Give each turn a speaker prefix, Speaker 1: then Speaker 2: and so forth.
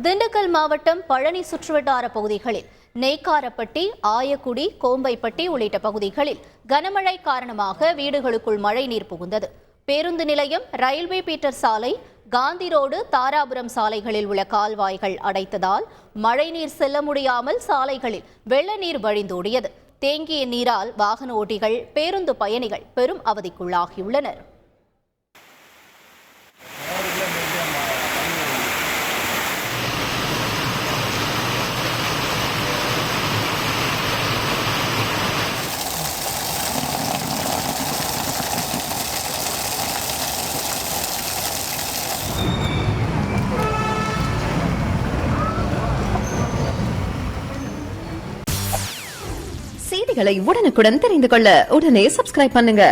Speaker 1: திண்டுக்கல் மாவட்டம் பழனி சுற்றுவட்டார பகுதிகளில் நெய்க்காரப்பட்டி, ஆயக்குடி, கோம்பைப்பட்டி உள்ளிட்ட பகுதிகளில் கனமழை காரணமாக வீடுகளுக்குள் மழைநீர் புகுந்தது. பேருந்து நிலையம், ரயில்வே பீட்டர் சாலை, காந்தி ரோடு, தாராபுரம் சாலைகளில் உள்ள கால்வாய்கள் அடைத்ததால் மழைநீர் செல்ல முடியாமல் சாலைகளில் வெள்ள நீர் வழிந்தோடியது. தேங்கிய நீரால் வாகன ஓட்டிகள், பேருந்து பயணிகள் பெரும் அவதிக்குள்ளாகியுள்ளனர்.
Speaker 2: செய்திகளை உடனுக்குடன் தெரிந்து கொள்ள உடனே சப்ஸ்கிரைப் பண்ணுங்க.